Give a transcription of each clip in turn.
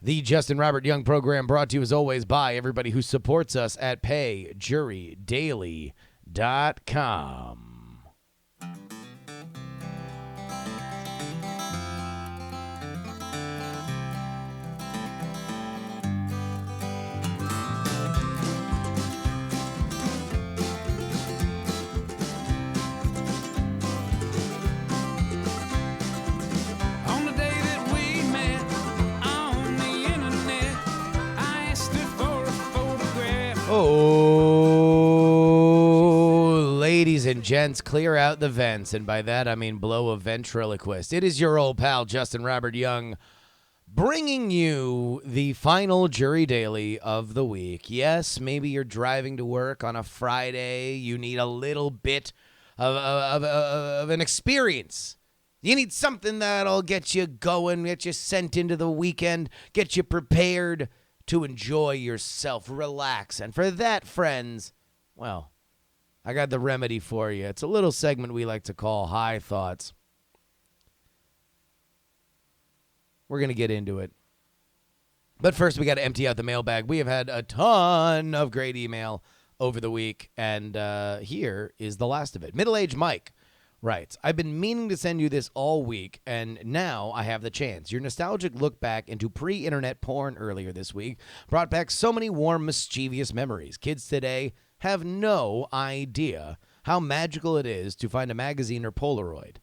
The Justin Robert Young program brought to you as always by everybody who supports us at PayJuryDaily.com. Oh, ladies and gents, clear out the vents. And by that, I mean blow a ventriloquist. It is your old pal, Justin Robert Young, bringing you the final Jury Daily of the week. Yes, maybe you're driving to work on a Friday. You need a little bit of an experience. You need something that'll get you going, get you sent into the weekend, get you prepared to enjoy yourself, relax. And for that, friends, well, I got the remedy for you. It's a little segment we like to call High Thoughts. We're going to get into it. But first, we got to empty out the mailbag. We have had a ton of great email over the week, and here is the last of it. Middle-aged Mike writes, I've been meaning to send you this all week, and now I have the chance. Your nostalgic look back into pre-internet porn earlier this week brought back so many warm, mischievous memories. Kids today have no idea how magical it is to find a magazine or Polaroid.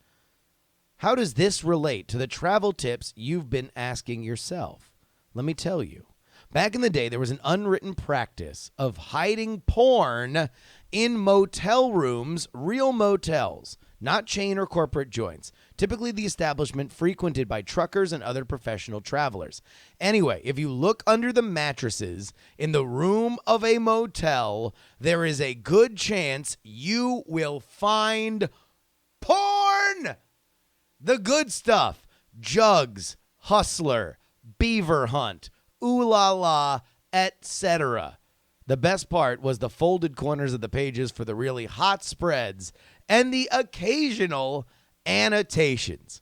How does this relate to the travel tips you've been asking yourself? Let me tell you. Back in the day, there was an unwritten practice of hiding porn in motel rooms, real motels, not chain or corporate joints, typically the establishment frequented by truckers and other professional travelers. Anyway, if you look under the mattresses in the room of a motel, there is a good chance you will find porn. The good stuff: Jugs, Hustler, Beaver Hunt, Ooh La La, etc. The best part was the folded corners of the pages for the really hot spreads and the occasional annotations.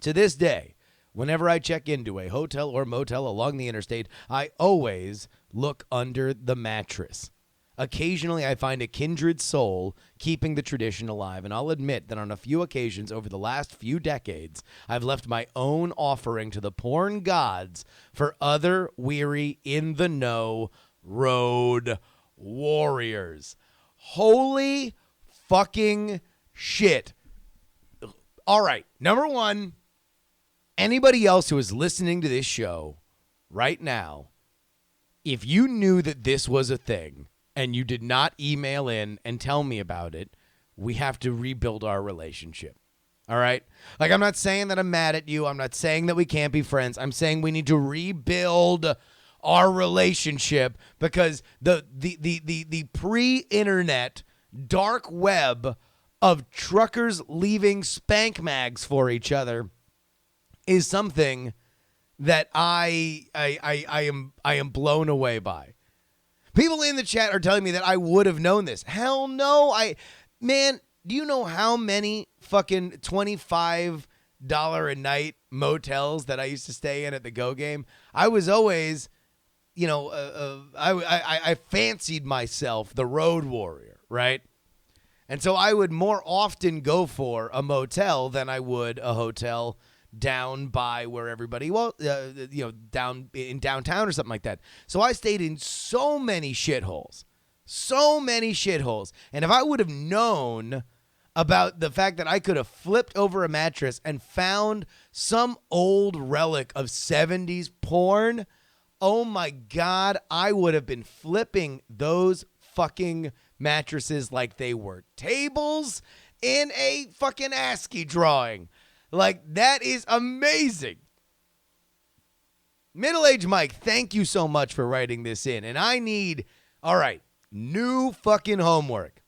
To this day, whenever I check into a hotel or motel along the interstate, I always look under the mattress. Occasionally, I find a kindred soul keeping the tradition alive, and I'll admit that on a few occasions over the last few decades, I've left my own offering to the porn gods for other weary, in-the-know road warriors. Holy fucking shit. All right, number one, anybody else who is listening to this show right now, if you knew that this was a thing and you did not email in and tell me about it, we have to rebuild our relationship. All right? Like, I'm not saying that I'm mad at you. I'm not saying that we can't be friends. I'm saying we need to rebuild our relationship, because the pre-internet dark web of truckers leaving spank mags for each other is something that I am blown away by. People in the chat are telling me that I would have known this. Hell no. Man, do you know how many fucking $25 a night motels that I used to stay in at the Go Game? I was always, I fancied myself the road warrior, right? And so I would more often go for a motel than I would a hotel down by where everybody, down in downtown or something like that. So I stayed in so many shitholes. And if I would have known about the fact that I could have flipped over a mattress and found some old relic of 70s porn, oh my God, I would have been flipping those fucking mattresses like they were tables in a fucking ASCII drawing. Like, that is amazing. Middle-aged Mike, thank you so much for writing this in. And I need, all right, new fucking homework.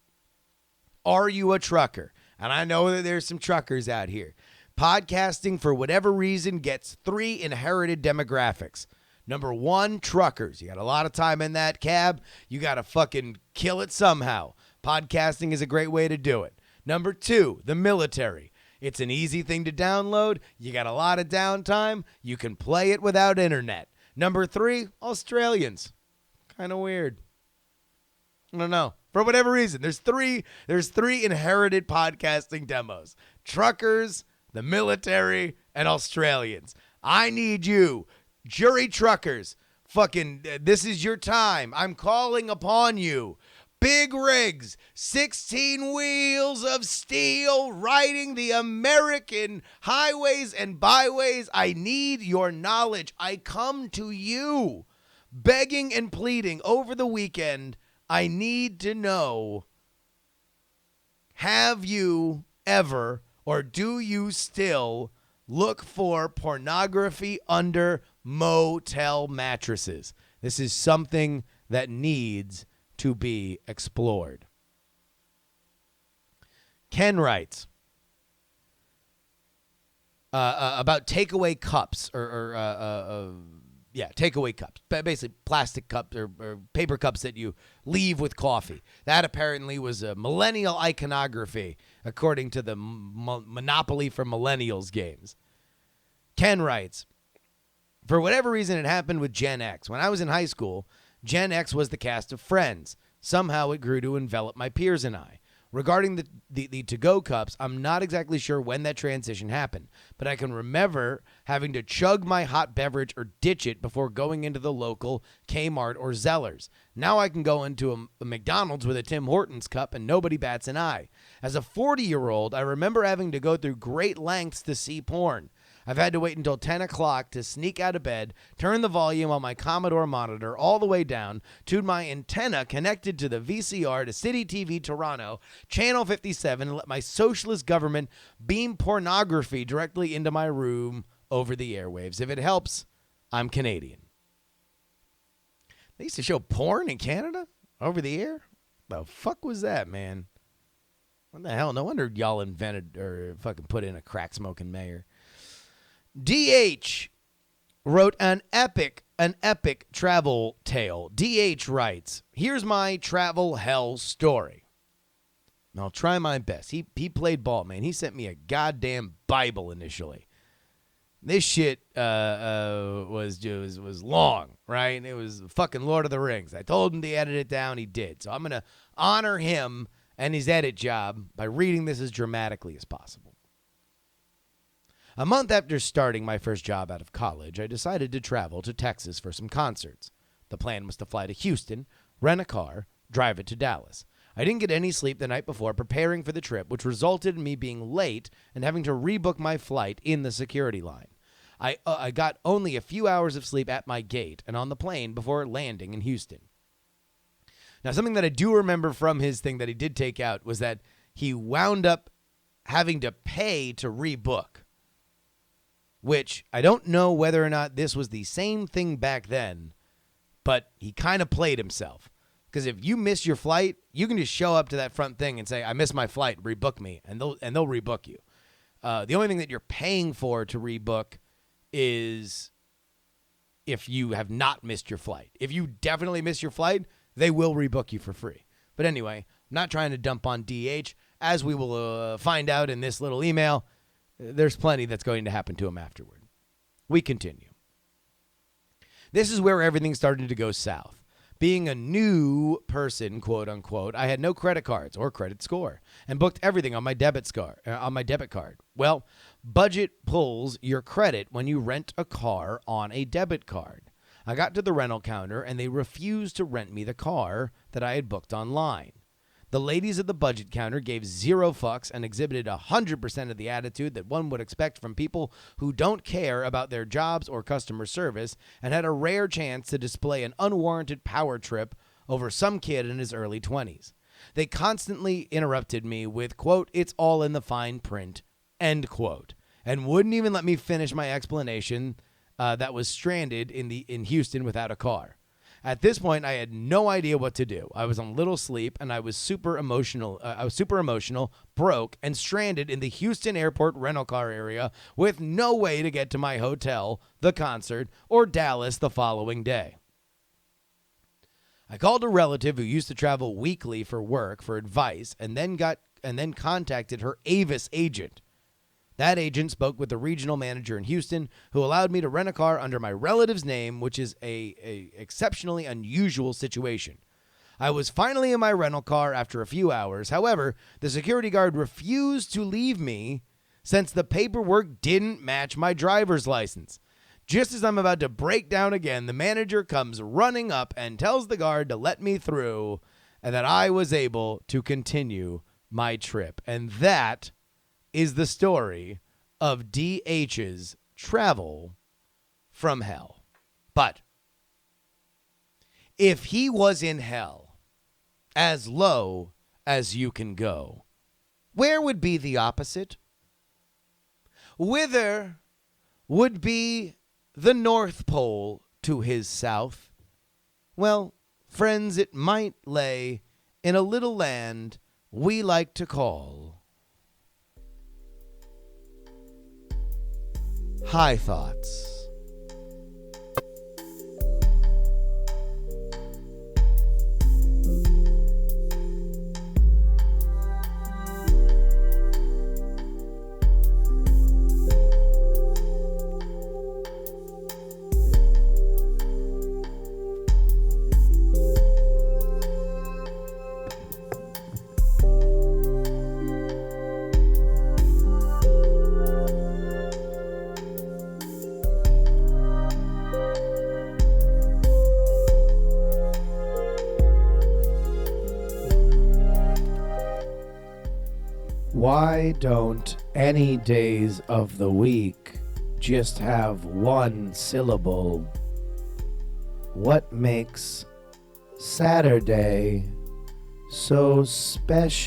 Are you a trucker? And I know that there's some truckers out here. Podcasting, for whatever reason, gets 3 inherited demographics. Number 1, truckers. You got a lot of time in that cab. You got to fucking kill it somehow. Podcasting is a great way to do it. Number 2, the military. It's an easy thing to download. You got a lot of downtime. You can play it without internet. Number 3, Australians. Kind of weird. I don't know. For whatever reason, there's three inherited podcasting demos. Truckers, the military, and Australians. I need you, JuRY truckers. Fucking, this is your time. I'm calling upon you. Big rigs, 16 wheels of steel riding the American highways and byways. I need your knowledge. I come to you, begging and pleading over the weekend. I need to know, have you ever, or do you still, look for pornography under motel mattresses? This is something that needs to be explored. Ken writes about takeaway cups takeaway cups. Basically plastic cups or paper cups that you leave with coffee. That apparently was a millennial iconography, according to the Monopoly for Millennials games. Ken writes, for whatever reason, it happened with Gen X. When I was in high school, Gen X was the cast of Friends. Somehow it grew to envelop my peers and I. Regarding the to-go cups, I'm not exactly sure when that transition happened, but I can remember having to chug my hot beverage or ditch it before going into the local Kmart or Zellers. Now I can go into a McDonald's with a Tim Hortons cup and nobody bats an eye. As a 40-year-old, I remember having to go through great lengths to see porn. I've had to wait until 10 o'clock to sneak out of bed, turn the volume on my Commodore monitor all the way down, tune my antenna connected to the VCR to City TV Toronto, Channel 57, and let my socialist government beam pornography directly into my room over the airwaves. If it helps, I'm Canadian. They used to show porn in Canada over the air? The fuck was that, man? What the hell? No wonder y'all invented or fucking put in a crack-smoking mayor. DH wrote an epic travel tale. DH writes, here's my travel hell story. I'll try my best. He played ball, man. He sent me a goddamn Bible initially. This shit was long, right? It was fucking Lord of the Rings. I told him to edit it down. He did. So I'm going to honor him and his edit job by reading this as dramatically as possible. A month after starting my first job out of college, I decided to travel to Texas for some concerts. The plan was to fly to Houston, rent a car, drive it to Dallas. I didn't get any sleep the night before preparing for the trip, which resulted in me being late and having to rebook my flight in the security line. I got only a few hours of sleep at my gate and on the plane before landing in Houston. Now, something that I do remember from his thing that he did take out was that he wound up having to pay to rebook, which I don't know whether or not this was the same thing back then, but he kind of played himself. Because if you miss your flight, you can just show up to that front thing and say, I missed my flight, rebook me, and they'll rebook you. The only thing that you're paying for to rebook is if you have not missed your flight. If you definitely miss your flight, they will rebook you for free. But anyway, I'm not trying to dump on DH. As we will find out in this little email, there's plenty that's going to happen to him afterward. We continue. This is where everything started to go south. Being a new person, quote unquote, I had no credit cards or credit score and booked everything on my debit card. Well, budget pulls your credit when you rent a car on a debit card. I got to the rental counter and they refused to rent me the car that I had booked online. The ladies at the budget counter gave zero fucks and exhibited 100% of the attitude that one would expect from people who don't care about their jobs or customer service and had a rare chance to display an unwarranted power trip over some kid in his early 20s. They constantly interrupted me with, quote, it's all in the fine print, end quote, and wouldn't even let me finish my explanation that was stranded in Houston without a car. At this point, I had no idea what to do. I was on little sleep, and I was super emotional, broke, and stranded in the Houston airport rental car area with no way to get to my hotel, the concert, or Dallas the following day. I called a relative who used to travel weekly for work for advice, and then contacted her Avis agent. That agent spoke with the regional manager in Houston, who allowed me to rent a car under my relative's name, which is a exceptionally unusual situation. I was finally in my rental car after a few hours. However, the security guard refused to leave me since the paperwork didn't match my driver's license. Just as I'm about to break down again, the manager comes running up and tells the guard to let me through and that I was able to continue my trip. And that is the story of DH's travel from hell. But if he was in hell, as low as you can go, where would be the opposite? Whither would be the North Pole to his south? Well, friends, it might lay in a little land we like to call High Thoughts. Why don't any days of the week just have one syllable? What makes Saturday so special?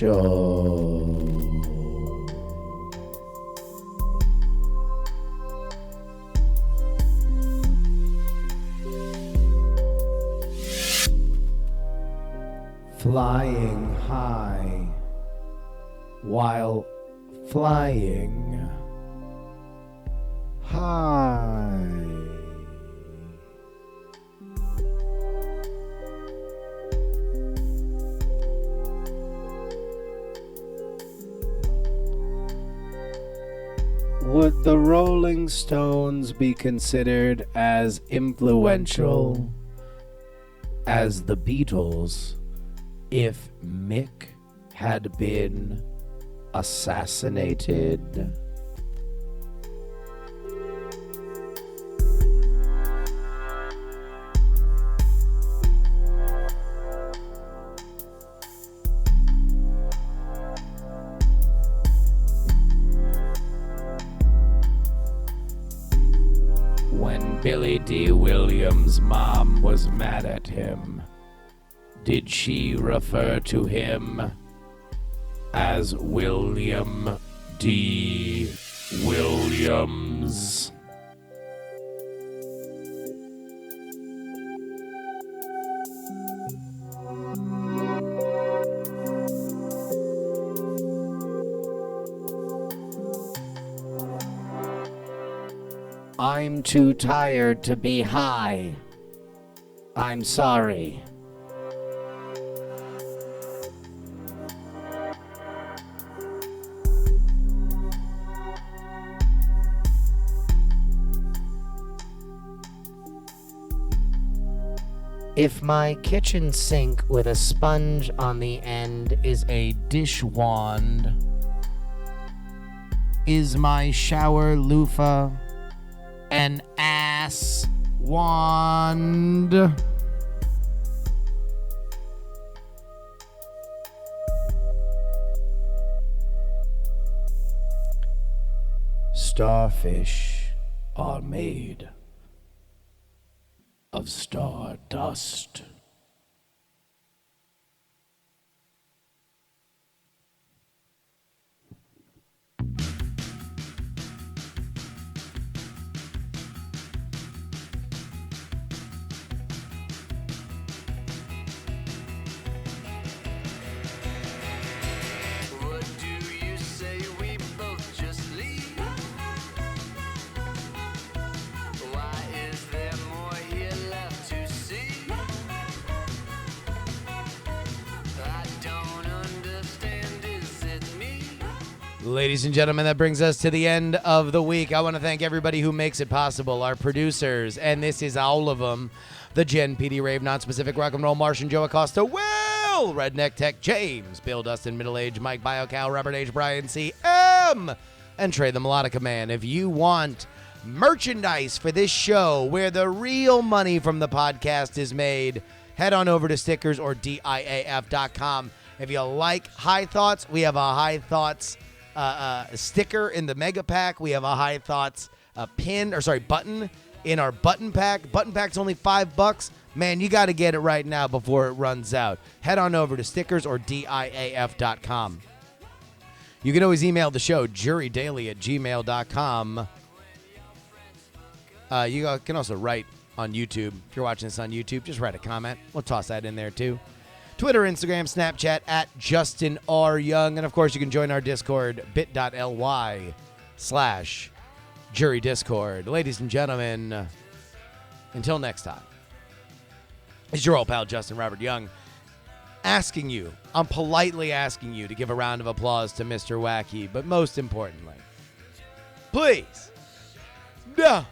Flying high while flying high. Would the Rolling Stones be considered as influential as the Beatles if Mick had been assassinated? When Billy D. Williams' mom was mad at him, did she refer to him as William D. Williams? I'm too tired to be high. I'm sorry. If my kitchen sink with a sponge on the end is a dish wand, is my shower loofah an ass wand? Starfish are made of stardust. What do you say we both just leave? Why is there more here left to see? I don't understand, is it me? Ladies and gentlemen, that brings us to the end of the week. I want to thank everybody who makes it possible, our producers, and this is all of them. The Gen PD Rave, Non-Specific Rock and Roll, Martian, Joe Acosta, Will, Redneck Tech, James, Bill Dustin, Middle Age, Mike, BioCal, Robert H, Brian C, M, and Trey the Melodica Man. If you want merchandise for this show where the real money from the podcast is made, head on over to stickers or DIAF.com. If you like High Thoughts, we have a High Thoughts sticker in the mega pack. We have a High Thoughts button in our button pack. Button pack's only $5. Man, you got to get it right now before it runs out. Head on over to stickers or DIAF.com. You can always email the show, jurydaily@gmail.com. You can also write on YouTube. If you're watching this on YouTube, just write a comment. We'll toss that in there too. Twitter, Instagram, Snapchat @Justin R. Young. And of course, you can join our Discord, bit.ly/Jury Discord. Ladies and gentlemen, until next time, it's your old pal, Justin Robert Young, I'm politely asking you to give a round of applause to Mr. Wacky, but most importantly, please, no.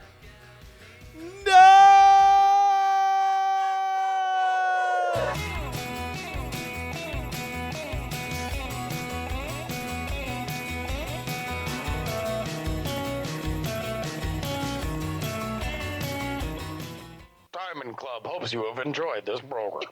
Diamond Club hopes you have enjoyed this program.